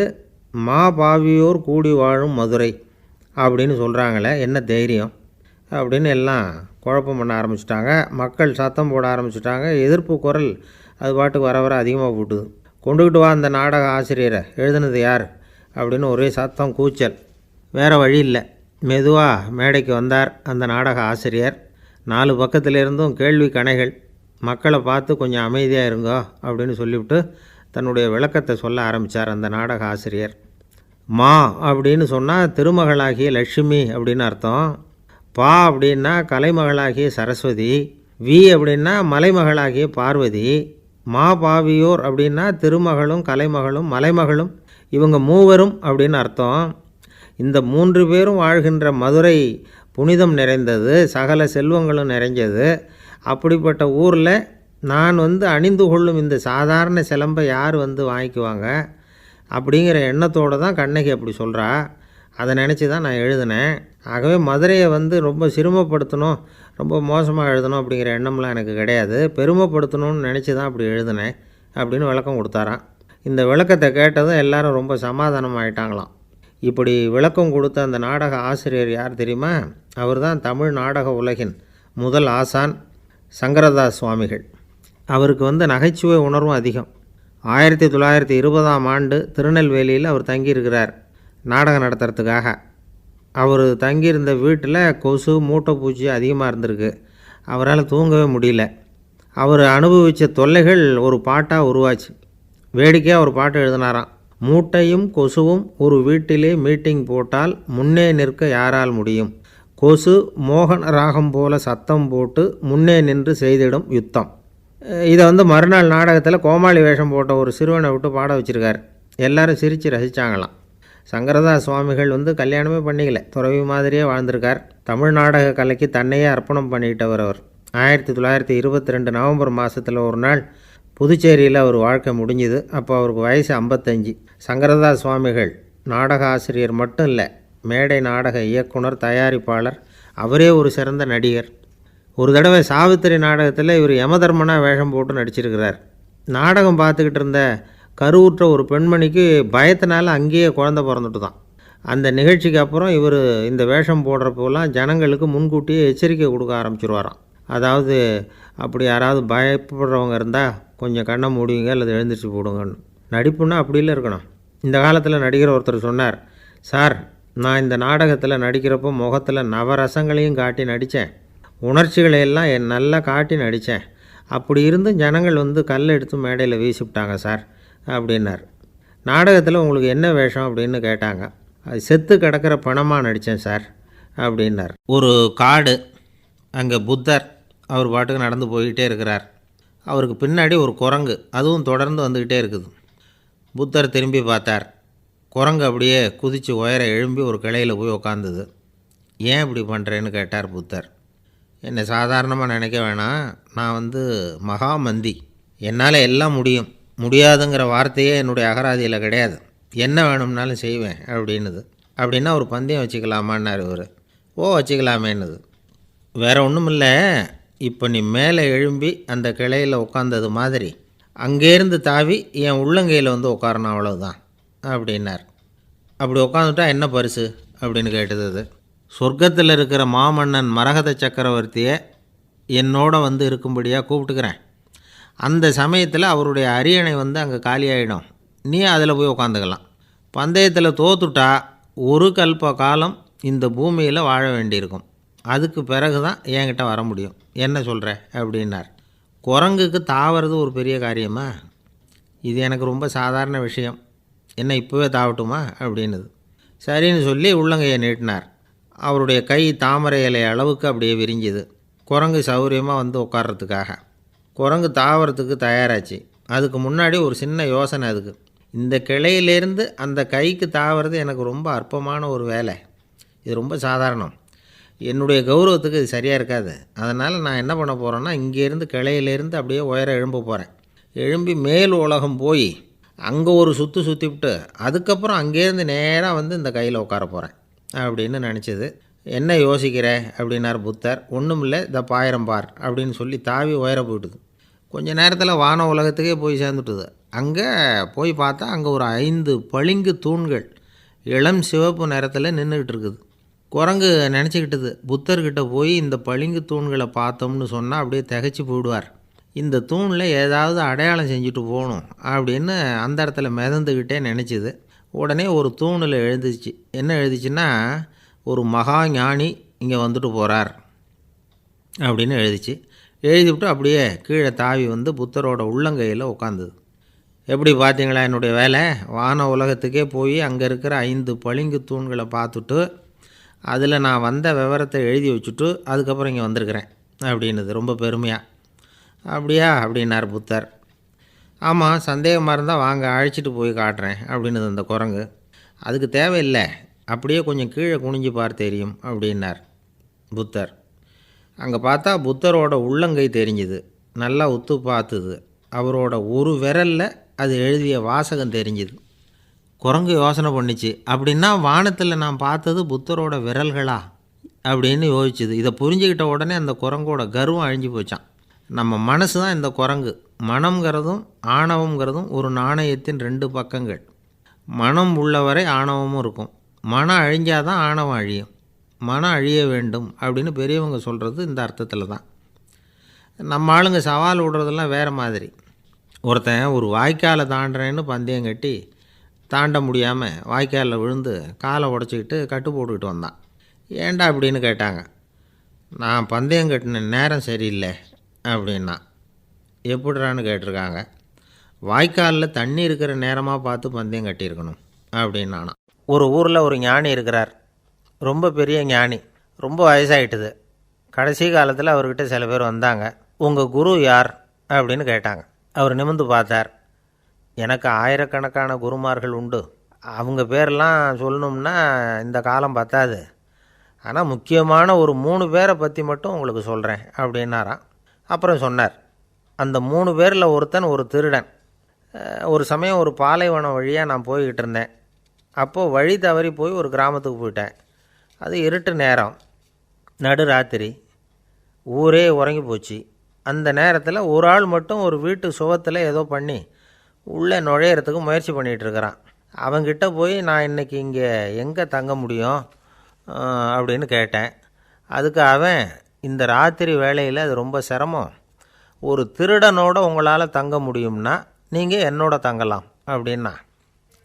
மா பாவியோர் கூடி வாழும் மதுரை அப்படின்னு சொல்கிறாங்களே, என்ன தைரியம் அப்படின்னு எல்லாம் குழப்பம் பண்ண ஆரம்பிச்சிட்டாங்க. மக்கள் சத்தம் போட ஆரம்பிச்சிட்டாங்க. எதிர்ப்பு குரல் அது பாட்டுக்கு வர வர அதிகமாக போட்டுது. கொண்டுக்கிட்டு வா அந்த நாடக ஆசிரியரை, எழுதுனது யார் அப்படின்னு ஒரே சத்தம், கூச்சல். வேறு வழி இல்லை. மெதுவாக மேடைக்கு வந்தார் அந்த நாடக ஆசிரியர். 4 பக்கத்திலிருந்தும் கேள்வி கணைகள். மக்களை பார்த்து கொஞ்சம் அமைதியாக இருங்கோ அப்படின்னு சொல்லிவிட்டு தன்னுடைய விளக்கத்தை சொல்ல ஆரம்பித்தார் அந்த நாடக ஆசிரியர். மா அப்படின்னு சொன்னால் திருமகளாகிய லட்சுமி அப்படின்னு அர்த்தம். பா அப்படின்னா கலைமகளாகிய சரஸ்வதி. வி அப்படின்னா மலைமகளாகிய பார்வதி. மா பாவியோர் அப்படின்னா திருமகளும் கலைமகளும் மலைமகளும், இவங்க மூவரும் அப்படின்னு அர்த்தம். இந்த 3 பேரும் வாழ்கின்ற மதுரை புனிதம் நிறைந்தது, சகல செல்வங்களும் நிறைஞ்சது. அப்படிப்பட்ட ஊரில் நான் அணிந்து கொள்ளும் இந்த சாதாரண சிலம்பை யார் வாங்கிக்குவாங்க அப்படிங்கிற எண்ணத்தோடு தான் கண்ணகி அப்படி சொல்கிறா. அதை நினச்சி தான் நான் எழுதினேன். ஆகவே மதுரையை ரொம்ப சிரமப்படுத்தணும், ரொம்ப மோசமாக எழுதணும் அப்படிங்கிற எண்ணம்லாம் எனக்கு கிடையாது. பெருமைப்படுத்தணும்னு நினச்சி தான் அப்படி எழுதினேன் அப்படின்னு விளக்கம் கொடுத்தாராம். இந்த விளக்கத்தை கேட்டதும் எல்லாரும் ரொம்ப சமாதானம் ஆகிட்டாங்களாம். இப்படி விளக்கம் கொடுத்த அந்த நாடக ஆசிரியர் யார் தெரியுமா? அவர் தான் தமிழ் நாடக உலகின் முதல் ஆசான் சங்கரதாஸ் சுவாமிகள். அவருக்கு நகைச்சுவை உணர்வும் அதிகம். 1920ஆம் ஆண்டு திருநெல்வேலியில் அவர் தங்கியிருக்கிறார் நாடகம் நடத்துறதுக்காக. அவர் தங்கியிருந்த வீட்டில் கொசு மூட்டைப்பூச்சி அதிகமாக இருந்திருக்கு. அவரால் தூங்கவே முடியல. அவர் அனுபவித்த தொல்லைகள் ஒரு பாட்டாக உருவாச்சு. வேடிக்கையாக ஒரு பாட்டு எழுதினாராம். மூட்டையும் கொசுவும் ஒரு வீட்டிலே மீட்டிங் போட்டால் முன்னே நிற்க யாரால் முடியும், கொசு மோகன ராகம் போல சத்தம் போட்டு முன்னே நின்று செய்திடும் யுத்தம். இதை மறுநாள் நாடகத்தில் கோமாளி வேஷம் போட்ட ஒரு சிறுவனை விட்டு பாட வச்சுருக்கார். எல்லாரும் சிரித்து ரசித்தாங்களாம். சங்கரதாஸ் சுவாமிகள் கல்யாணமே பண்ணிக்கல, துறவி மாதிரியே வாழ்ந்திருக்கார். தமிழ் நாடக கலைக்கு தன்னையே அர்ப்பணம் பண்ணிட்டவர் அவர். 1922 நவம்பர் மாதத்தில் ஒரு நாள் புதுச்சேரியில் அவர் வாழ்க்கை முடிஞ்சுது. அப்போ அவருக்கு வயசு 55. சங்கரதாஸ் சுவாமிகள் நாடக ஆசிரியர் மட்டும் இல்லை, மேடை நாடக இயக்குனர், தயாரிப்பாளர், அவரே ஒரு சிறந்த நடிகர். ஒரு தடவை சாவித்திரி நாடகத்தில் இவர் யமதர்மனாக வேஷம் போட்டு நடிச்சிருக்கிறார். நாடகம் பார்த்துக்கிட்டு இருந்த கருவுற்ற ஒரு பெண்மணிக்கு பயத்தினால அங்கேயே குழந்தை பிறந்துட்டு தான். அந்த நிகழ்ச்சிக்கு அப்புறம் இவர் இந்த வேஷம் போடுறப்போலாம் ஜனங்களுக்கு முன்கூட்டியே எச்சரிக்கை கொடுக்க ஆரம்பிச்சிருவாராம். அதாவது அப்படி யாராவது பயப்படுறவங்க இருந்தால் கொஞ்சம் கண்ணை மூடிங்க அல்லது எழுந்திரிச்சு போடுங்கன்னு. நடிப்புன்னா அப்படிலாம் இருக்கணும். இந்த காலத்தில் நடிகர் ஒருத்தர் சொன்னார், சார் நான் இந்த நாடகத்தில் நடிக்கிறப்போ முகத்தில் நவரசங்களையும் காட்டி நடித்தேன், உணர்ச்சிகளையெல்லாம் நல்லா காட்டி நடித்தேன். அப்படி இருந்தும் ஜனங்கள் கல் எடுத்து மேடையில் வீசிவிட்டாங்க சார் அப்படின்னார். நாடகத்தில் உங்களுக்கு என்ன வேஷம் அப்படின்னு கேட்டாங்க. அது செத்து கிடக்கிற பணமாக நடித்தேன் சார் அப்படின்னார். ஒரு காடு, அங்கே புத்தர் அவர் பாட்டுக்கு நடந்து போய்கிட்டே இருக்கிறார். அவருக்கு பின்னாடி ஒரு குரங்கு, அதுவும் தொடர்ந்து வந்துக்கிட்டே இருக்குது. புத்தர் திரும்பி பார்த்தார். குரங்கு அப்படியே குதித்து உயர எழும்பி ஒரு கிளையில் போய் உக்காந்துது. ஏன் இப்படி பண்ணுறேன்னு கேட்டார் புத்தர். என்னை சாதாரணமாக நினைக்க வேணாம், நான் மகாமந்தி, என்னால் எல்லாம் முடியும், முடியாதுங்கிற வார்த்தையே என்னுடைய அகராதியில் கிடையாது, என்ன வேணும்னாலும் செய்வேன் அப்படின்னுது. அப்படின்னா ஒரு பந்தயம் வச்சுக்கலாமான்னார் இவர். ஓ வச்சுக்கலாமேன்னுது. வேறு ஒன்றும் இல்லை, இப்போ நீ மேலே எழும்பி அந்த கிளையில் உட்காந்தது மாதிரி அங்கேருந்து தாவி என் உள்ளங்கையில் உட்காரணும், அவ்வளோதான் அப்படின்னார். அப்படி உட்காந்துட்டா என்ன பரிசு அப்படின்னு கேட்டது அது. சொர்க்கத்தில் இருக்கிற மாமன்னன் மரகத சக்கரவர்த்தியை என்னோட இருக்கும்படியாக கூப்பிட்டுக்கிறேன். அந்த சமயத்தில் அவருடைய அரியணை அங்கே காலியாகிடும், நீ அதில் போய் உட்காந்துக்கலாம். பந்தயத்தில் தோத்துட்டா ஒரு கல்ப காலம் இந்த பூமியில் வாழ வேண்டியிருக்கும், அதுக்கு பிறகு தான் என்கிட்ட வர முடியும், என்ன சொல்கிற அப்படின்னார். குரங்குக்கு தாவறது ஒரு பெரிய காரியமா? இது எனக்கு ரொம்ப சாதாரண விஷயம், என்ன இப்போவே தாவட்டுமா அப்படின்னுது. சரின்னு சொல்லி உள்ளங்கையை நீட்டினார். அவருடைய கை தாமரை இலை அளவுக்கு அப்படியே விரிஞ்சுது. குரங்கு சௌகரியமாக வந்து உட்கார்றதுக்காக. குரங்கு தாவறதுக்கு தயாராச்சு. அதுக்கு முன்னாடி ஒரு சின்ன யோசனை. அதுக்கு இந்த கிளையிலேருந்து அந்த கைக்கு தாவறது எனக்கு ரொம்ப அற்பமான ஒரு வேலை, இது ரொம்ப சாதாரணம், என்னுடைய கௌரவத்துக்கு இது சரியாக இருக்காது. அதனால் நான் என்ன பண்ண போகிறேன்னா, இங்கேருந்து கிளையிலேருந்து அப்படியே உயர எழும்ப போகிறேன். எழும்பி மேல் உலகம் போய் அங்கே ஒரு சுற்றிவிட்டு அதுக்கப்புறம் அங்கேருந்து நேராக வந்து இந்த கையில் உட்கார போகிறேன் அப்படின்னு நினச்சிது. என்ன யோசிக்கிற அப்படின்னார் புத்தர். ஒன்றும் இல்லை, இந்த பாயிரம் பார் அப்படின்னு சொல்லி தாவி உயர போயிட்டுது. கொஞ்ச நேரத்தில் வான உலகத்துக்கே போய் சேர்ந்துட்டுது. அங்கே போய் பார்த்தா அங்கே ஒரு 5 பளிங்கு தூண்கள் இளம் சிவப்பு நிறத்தில் நின்றுக்கிட்டு இருக்குது. குரங்கு நினச்சிக்கிட்டுது, புத்தர்கிட்ட போய் இந்த பளிங்கு தூண்களை பார்த்தோம்னு சொன்னால் அப்படியே திகைச்சி போயிடுவார், இந்த தூணில் ஏதாவது அடையாளம் செஞ்சுட்டு போகணும் அப்படின்னு அந்த இடத்துல மிதந்துக்கிட்டே நினச்சிது. உடனே ஒரு தூணில் எழுதிச்சு. என்ன எழுதிச்சுன்னா, ஒரு மகா ஞானி இங்கே வந்துட்டு போகிறார் அப்படின்னு எழுதிச்சு. எழுதிவிட்டு அப்படியே கீழே தாவி வந்து புத்தரோட உள்ளங்கையில் உட்காந்துது. எப்படி பார்த்தீங்களா என்னுடைய வேலை? வான உலகத்துக்கே போய் அங்கே இருக்கிற 5 பளிங்கு தூண்களை பார்த்துட்டு அதில் நான் வந்த விவரத்தை எழுதி வச்சுட்டு அதுக்கப்புறம் இங்கே வந்திருக்கிறேன் அப்படின்னுது ரொம்ப பெருமையாக. அப்படியா அப்படின்னார் புத்தர். ஆமாம், சந்தேகமாக இருந்தால் வாங்க, அழைச்சிட்டு போய் காட்டுறேன் அப்படின்னுது அந்த குரங்கு. அதுக்கு தேவையில்லை, அப்படியே கொஞ்சம் கீழே குனிஞ்சு பார் தெரியும் அப்படின்னார் புத்தர். அங்கே பார்த்தா புத்தரோட உள்ளங்கை தெரிஞ்சுது. நல்லா உத்து பார்த்துது. அவரோட ஒரு விரலில் அது எழுதிய வாசகம் தெரிஞ்சுது. குரங்கு யோசனை பண்ணிச்சு, அப்படின்னா வானத்தில் நான் பார்த்தது புத்தரோட விரல்களா அப்படின்னு யோசிச்சுது. இதை புரிஞ்சுக்கிட்ட உடனே அந்த குரங்கோட கர்வம் அழிஞ்சு போச்சான். நம்ம மனசு தான் இந்த குரங்கு. மனம்ங்கிறதும் ஆணவங்கிறதும் ஒரு நாணயத்தின் 2 பக்கங்கள். மனம் உள்ளவரை ஆணவமும் இருக்கும். மனம் அழிஞ்சாதான் ஆணவம் அழியும். மனம் அழிய வேண்டும் அப்படின்னு பெரியவங்க சொல்கிறது இந்த அர்த்தத்தில் தான். நம்ம ஆளுங்க சவால் விடுறதெல்லாம் வேறு மாதிரி. ஒருத்தன் ஒரு வாய்க்காலை தாண்டுறேன்னு பந்தயம் கட்டி தாண்ட முடியாமல் வாய்க்காலில் விழுந்து காலை உடச்சிக்கிட்டு கட்டு போட்டுக்கிட்டு வந்தான். ஏன்டா அப்படின்னு கேட்டாங்க. நான் பந்தயம் கட்டின நேரம் சரியில்லை அப்படின்னா. எப்படிறான்னு கேட்டிருக்காங்க. வாய்க்காலில் தண்ணி இருக்கிற நேரமாக பார்த்து பந்தயம் கட்டியிருக்கணும் அப்படின்னானா. ஒரு ஊரில் ஒரு ஞானி இருக்கிறார், ரொம்ப பெரிய ஞானி, ரொம்ப வயசாகிட்டுது. கடைசி காலத்தில் அவர்கிட்ட சில பேர் வந்தாங்க. உங்கள் குரு யார் அப்படின்னு கேட்டாங்க. அவர் நிமிர்ந்து பார்த்தார். எனக்கு ஆயிரக்கணக்கான குருமார்கள் உண்டு, அவங்க பேரெல்லாம் சொல்லணும்னா இந்த காலம் பத்தாது, ஆனால் முக்கியமான ஒரு 3 பேரை பற்றி மட்டும் உங்களுக்கு சொல்கிறேன் அப்படின்னாராம். அப்புறம் சொன்னார், அந்த 3 பேரில் ஒருத்தன் ஒரு திருடன். ஒரு சமயம் ஒரு பாலைவனம் வழியாக நான் போய்கிட்டு இருந்தேன். அப்போது வழி தவறி போய் ஒரு கிராமத்துக்கு போயிட்டேன். அது இருட்டு நேரம், நடு ராத்திரி, ஊரே உறங்கி போச்சு. அந்த நேரத்தில் ஒரு ஆள் மட்டும் ஒரு வீட்டு சுவத்தில் ஏதோ பண்ணி உள்ளே நுழையிறதுக்கு முயற்சி பண்ணிகிட்ருக்கிறான். அவங்கிட்ட போய் நான் இன்றைக்கி இங்கே எங்கே தங்க முடியும் அப்படின்னு கேட்டேன். அதுக்கு அவன், இந்த ராத்திரி வேளையில் அது ரொம்ப சிரமம், ஒரு திருடனோட உங்களால் தங்க முடியும்னா நீங்கள் என்னோட தங்கலாம் அப்படின்னா.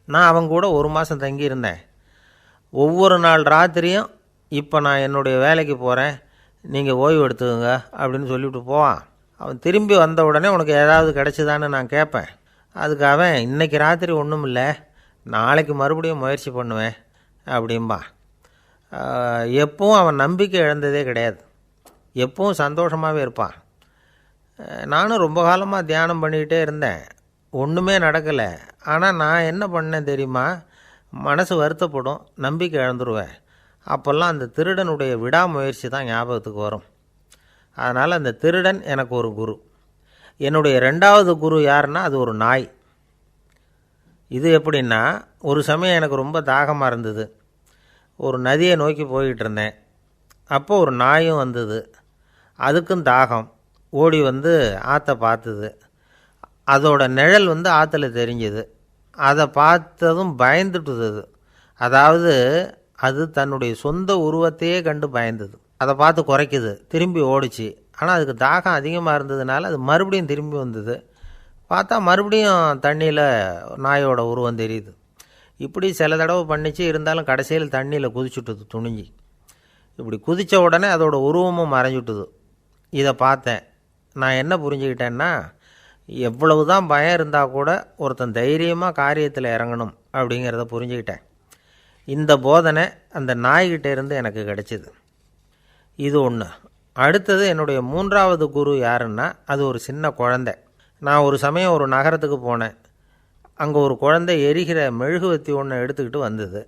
நான் அவங்க கூட 1 மாதம் தங்கியிருந்தேன். ஒவ்வொரு நாள் ராத்திரியும் இப்போ நான் என்னுடைய வேலைக்கு போகிறேன், நீங்கள் ஓய்வு எடுத்துக்கோங்க அப்படின்னு சொல்லிவிட்டு போவான். அவன் திரும்பி வந்த உடனே உனக்கு ஏதாவது கிடச்சிதான்னு நான் கேட்பேன். அதுக்கு அவன், இன்றைக்கி ராத்திரி ஒன்றும் இல்லை, நாளைக்கு மறுபடியும் முயற்சி பண்ணுவேன் அப்படின்பா. எப்பவும் அவன் நம்பிக்கை இழந்ததே கிடையாது, எப்பவும் சந்தோஷமாகவே இருப்பான். நானும் ரொம்ப காலமாக தியானம் பண்ணிக்கிட்டே இருந்தேன், ஒன்றுமே நடக்கலை. ஆனால் நான் என்ன பண்ணேன் தெரியுமா? மனசு வருத்தப்படும், நம்பிக்கை இழந்துருவேன். அப்போல்லாம் அந்த திருடனுடைய விடாமுயற்சி தான் ஞாபகத்துக்கு வரும். அதனால் அந்த திருடன் எனக்கு ஒரு குரு. என்னுடைய 2வது குரு யாருன்னா அது ஒரு நாய். இது எப்படின்னா, ஒரு சமயம் எனக்கு ரொம்ப தாகமாக இருந்தது. ஒரு நதியை நோக்கி போய்கிட்டு இருந்தேன். அப்போது ஒரு நாயும் வந்தது. அதுக்கும் தாகம். ஓடி வந்து ஆற்றை பார்த்துது. அதோட நிழல் வந்து ஆற்றுல தெரிஞ்சுது. அதை பார்த்ததும் பயந்துட்டுது. அதாவது அது தன்னுடைய சொந்த உருவத்தையே கண்டு பயந்தது. அதை பார்த்து குறைக்குது, திரும்பி ஓடிச்சு. ஆனால் அதுக்கு தாகம் அதிகமாக இருந்ததுனால அது மறுபடியும் திரும்பி வந்தது. பார்த்தா மறுபடியும் தண்ணியில் நாயோட உருவம் தெரியுது. இப்படி சில தடவை பண்ணிச்சு. இருந்தாலும் கடைசியில் தண்ணியில் குதிச்சுட்டுது துணிஞ்சி. இப்படி குதித்த உடனே அதோட உருவமும் மறைஞ்சுட்டுது. இதை பார்த்தேன். நான் என்ன புரிஞ்சுக்கிட்டேன்னா, எவ்வளவு தான் பயம் இருந்தால் கூட ஒருத்தன் தைரியமாக காரியத்தில் இறங்கணும் அப்படிங்கிறத புரிஞ்சுக்கிட்டேன். இந்த போதனை அந்த நாய்கிட்ட இருந்து எனக்கு கிடைச்சிது. இது ஒன்று. அடுத்தது என்னுடைய 3வது குரு யாருன்னா, அது ஒரு சின்ன குழந்தை. நான் ஒரு சமயம் ஒரு நகரத்துக்கு போனேன். அங்கே ஒரு குழந்தை எரிகிற மெழுகுவத்தி ஒன்று எடுத்துக்கிட்டு வந்தது.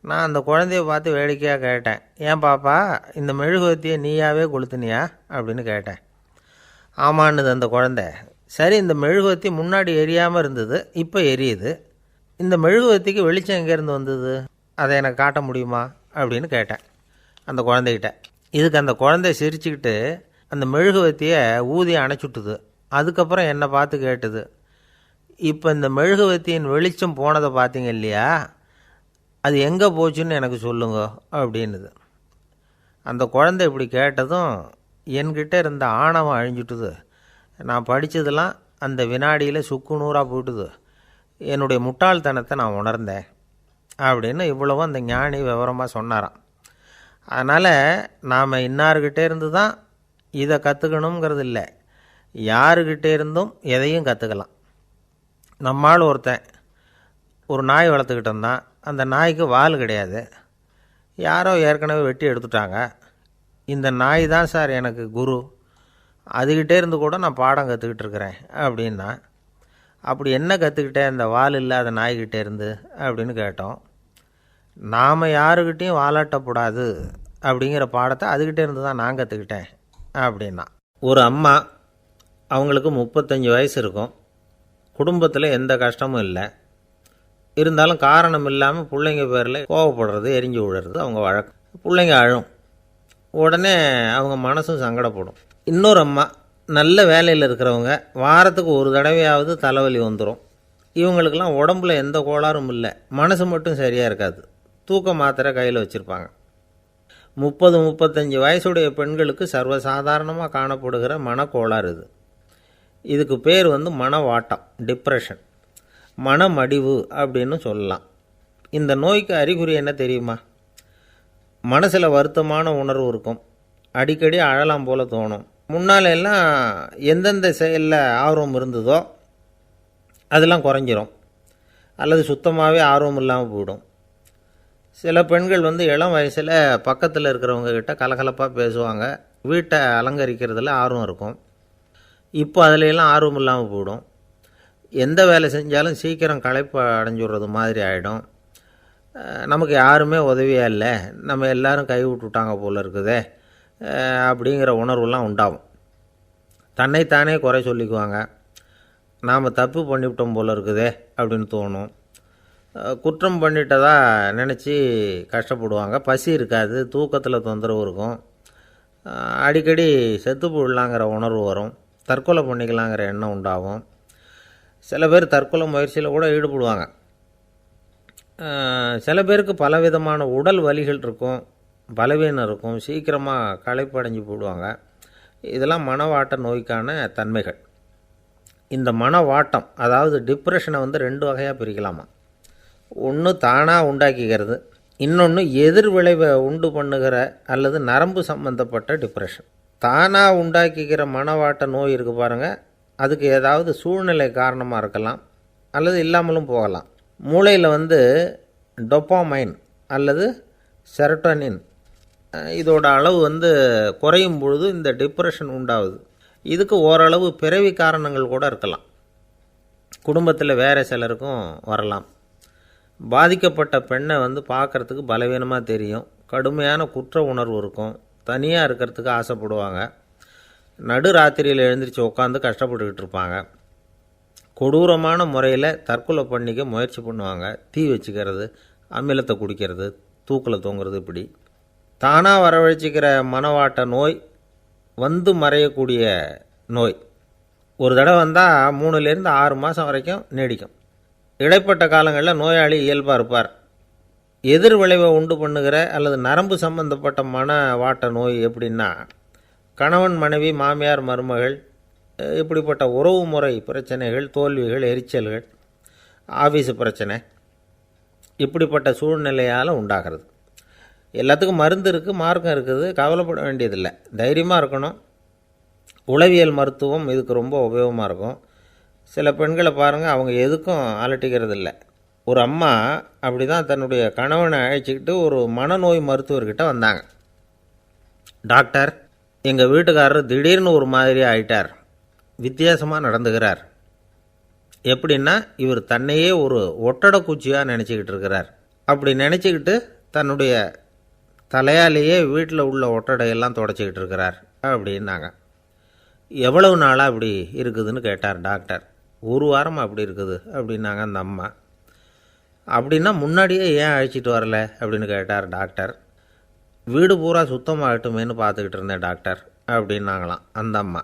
நான் அந்த குழந்தைய பார்த்து வேடிக்கையாக கேட்டேன், ஏன் பாப்பா இந்த மெழுகுவத்தியை நீயாவே கொளுத்துனியா அப்படின்னு கேட்டேன். ஆமான்னுது அந்த குழந்தை. சரி, இந்த மெழுகுவத்தி முன்னாடி எரியாமல் இருந்தது, இப்போ எரியுது. இந்த மெழுகுவத்திக்கு வெளிச்சம் எங்கேருந்து வந்தது, அதை எனக்கு காட்ட முடியுமா அப்படின்னு கேட்டேன் அந்த குழந்தைகிட்ட. இதுக்கு அந்த குழந்தை சிரிச்சுக்கிட்டு அந்த மெழுகுவத்தியை ஊதி அணைச்சுட்டுது. அதுக்கப்புறம் என்னை பார்த்து கேட்டுது, இப்போ இந்த மெழுகுவத்தியின் வெளிச்சம் போனதை பார்த்தீங்க இல்லையா, அது எங்கே போச்சுன்னு எனக்கு சொல்லுங்க அப்படின்னுது. அந்த குழந்தை இப்படி கேட்டதும் என்கிட்ட இருந்த ஆணவம் அழிஞ்சுட்டுது. நான் படித்ததெல்லாம் அந்த வினாடியில் சுக்கு நூறாக போயிட்டுது. என்னுடைய முட்டாள்தனத்தை நான் உணர்ந்தேன் அப்படின்னு இவ்வளவும் அந்த ஞானி விவரமாக சொன்னாராம். அதனால் நாம் இன்னார்கிட்டே இருந்து தான் இதை கற்றுக்கணுங்கிறது இல்லை, யாருக்கிட்டே இருந்தும் எதையும் கற்றுக்கலாம். நம்மால் ஒருத்தன் ஒரு நாய் வளர்த்துக்கிட்டு இருந்தான். அந்த நாய்க்கு வால் கிடையாது. யாரோ ஏற்கனவே வெட்டி எடுத்துட்டாங்க. இந்த நாய் தான் சார் எனக்கு குரு, அதுக்கிட்டே இருந்து கூட நான் பாடம் கற்றுக்கிட்டு இருக்கிறேன் அப்படின்னா. அப்படி என்ன கற்றுக்கிட்டேன் அந்த வால் இல்லாத நாய்கிட்டே இருந்து அப்படின்னு கேட்டோம். நாம் யாருக்கிட்டேயும் வாலாட்டக்கூடாது அப்படிங்கிற பாடத்தை அதுக்கிட்டே இருந்து தான் நான் கற்றுக்கிட்டேன் அப்படின்னா. ஒரு அம்மா, அவங்களுக்கு 35 வயசு இருக்கும். குடும்பத்தில் எந்த கஷ்டமும் இல்லை. இருந்தாலும் காரணம் இல்லாமல் பிள்ளைங்க பேரில் கோவப்படுறது, எரிஞ்சு விழுறது அவங்க வழக்கம். பிள்ளைங்க அழும். உடனே அவங்க மனசும் சங்கடப்படும். இன்னொரு அம்மா, நல்ல வேலையில் இருக்கிறவங்க, வாரத்துக்கு ஒரு தடவையாவது தலைவலி வந்துடும். இவங்களுக்கெல்லாம் உடம்புல எந்த கோளாறும் இல்லை, மனசு மட்டும் சரியாக இருக்காது. தூக்க மாத்திரை கையில் வச்சுருப்பாங்க. 30-35 வயசுடைய பெண்களுக்கு சர்வசாதாரணமாக காணப்படுகிற மனக்கோளாறு இது. இதுக்கு பேர் மனவாட்டம், டிப்ரெஷன், மனமடிவு அப்படின்னு சொல்லலாம். இந்த நோய்க்கு அறிகுறி என்ன தெரியுமா? மனசில் வருத்தமான உணர்வு இருக்கும். அடிக்கடி அழலாம் போல தோணும். முன்னால் எல்லாம் எந்தெந்த செயலில் ஆர்வம் இருந்ததோ அதெல்லாம் குறைஞ்சிரும், அல்லது சுத்தமாகவே ஆர்வம் இல்லாமல் போயிடும். சில பெண்கள் இளம் வயசில் பக்கத்தில் இருக்கிறவங்க கிட்ட கலகலப்பாக பேசுவாங்க, வீட்டை அலங்கரிக்கிறதுல ஆர்வம் இருக்கும். இப்போ அதிலெல்லாம் ஆர்வம் இல்லாமல் போயிடும். எந்த வேலை செஞ்சாலும் சீக்கிரம் களைப்பு அடைஞ்சுடுறது மாதிரி ஆகிடும். நமக்கு யாருமே உதவியாக இல்லை, நம்ம எல்லோரும் கை விட்டுட்டாங்க போல் இருக்குதே அப்படிங்கிற உணர்வுலாம் உண்டாகும். தன்னைத்தானே குறை சொல்லிக்குவாங்க. நாம் தப்பு பண்ணிவிட்டோம் போல் இருக்குதே அப்படின்னு தோணும். குற்றம் பண்ணிட்டதா நினச்சி கஷ்டப்படுவாங்க. பசி இருக்காது, தூக்கத்தில் தொந்தரவு இருக்கும். அடிக்கடி செத்து போடலாங்கிற உணர்வு வரும். தற்கொலை பண்ணிக்கலாங்கிற எண்ணம் உண்டாகும். சில பேர் தற்கொலை முயற்சியில் கூட ஈடுபடுவாங்க. சில பேருக்கு பலவிதமான உடல் வலிகள் இருக்கும், பலவீனம் இருக்கும், சீக்கிரமாக களைப்படைஞ்சு போடுவாங்க. இதெல்லாம் மனவாட்ட நோய்க்கான தன்மைகள். இந்த மனவாட்டம், அதாவது டிப்ரெஷனை 2 வகையாக பிரிக்கலாமா. ஒன்று தானாக உண்டாக்கிக்கிறது, இன்னொன்று எதிர் விளைவை உண்டு பண்ணுகிற அல்லது நரம்பு சம்பந்தப்பட்ட டிப்ரெஷன். தானாக உண்டாக்கிக்கிற மனவாட்ட நோய் இருக்குது பாருங்கள், அதுக்கு ஏதாவது சூழ்நிலை காரணமாக இருக்கலாம், அல்லது இல்லாமலும் போகலாம். மூளையில் டொப்பாமைன் அல்லது செரட்டோனின் இதோட அளவு குறையும் பொழுது இந்த டிப்ரெஷன் உண்டாகுது. இதுக்கு ஓரளவு பிறவி காரணங்கள் கூட இருக்கலாம். குடும்பத்தில் வேறு சிலருக்கும் வரலாம். பாதிக்கப்பட்ட பெண்ணை பார்க்குறதுக்கு பலவீனமாக தெரியும், கடுமையான குற்ற உணர்வு இருக்கும், தனியாக இருக்கிறதுக்கு ஆசைப்படுவாங்க, நடு ராத்திரியில் எழுந்திரிச்சு உட்காந்து கஷ்டப்பட்டுக்கிட்டு இருப்பாங்க, கொடூரமான முறையில் தற்கொலை பண்ணிக்க முயற்சி பண்ணுவாங்க, தீ வச்சுக்கிறது, அமிலத்தை குடிக்கிறது, தூக்கில் தொங்குறது. இப்படி தானாக வரவழைச்சிக்கிற மனவாட்ட நோய் மறையக்கூடிய நோய். ஒரு தடவை வந்தால் 3லேருந்து 6 மாதம் வரைக்கும் நீடிக்கும். இடைப்பட்ட காலங்களில் நோயாளி இயல்பாக இருப்பார். எதிர் விளைவை உண்டு பண்ணுகிற அல்லது நரம்பு சம்பந்தப்பட்ட மனவாட்ட நோய் எப்படின்னா, கணவன் மனைவி, மாமியார் மருமகள், இப்படிப்பட்ட உறவு முறை பிரச்சனைகள், தோல்விகள், எரிச்சல்கள், ஆஃபீஸு பிரச்சனை, இப்படிப்பட்ட சூழ்நிலையால் உண்டாகிறது. எல்லாத்துக்கும் மருந்து இருக்குது, மார்க்கம் இருக்குது, கவலைப்பட வேண்டியதில்லை, தைரியமாக இருக்கணும். உளவியல் மருத்துவம் இதுக்கு ரொம்ப உபயோகமாக இருக்கும். சில பெண்களை பாருங்கள், அவங்க எதுக்கும் அலட்டிக்கிறது இல்லை. ஒரு அம்மா அப்படி தான் தன்னுடைய கணவனை அழைச்சிக்கிட்டு ஒரு மனநோய் மருத்துவர்கிட்ட வந்தாங்க. டாக்டர், எங்கள் வீட்டுக்காரர் திடீர்னு ஒரு மாதிரி ஆயிட்டார், வித்தியாசமாக நடந்துக்கிறார். எப்படின்னா, இவர் தன்னையே ஒரு ஒட்டடை குச்சியாக நினச்சிக்கிட்டு இருக்கிறார். அப்படி நினச்சிக்கிட்டு தன்னுடைய தலையாலேயே வீட்டில் உள்ள ஒட்டடையெல்லாம் தொடச்சிக்கிட்டு இருக்கிறார் அப்படின்னாங்க. எவ்வளவு நாளாக அப்படி இருக்குதுன்னு கேட்டார் டாக்டர். ஒரு வாரமாக அப்படி இருக்குது அப்படின்னாங்க அந்த அம்மா. அப்படின்னா முன்னாடியே ஏன் அழைச்சிட்டு வரல அப்படின்னு கேட்டார் டாக்டர். வீடு பூரா சுத்தமாகட்டுமேனு பார்த்துக்கிட்டு இருந்தேன் டாக்டர் அப்படின்னாங்களாம் அந்த அம்மா.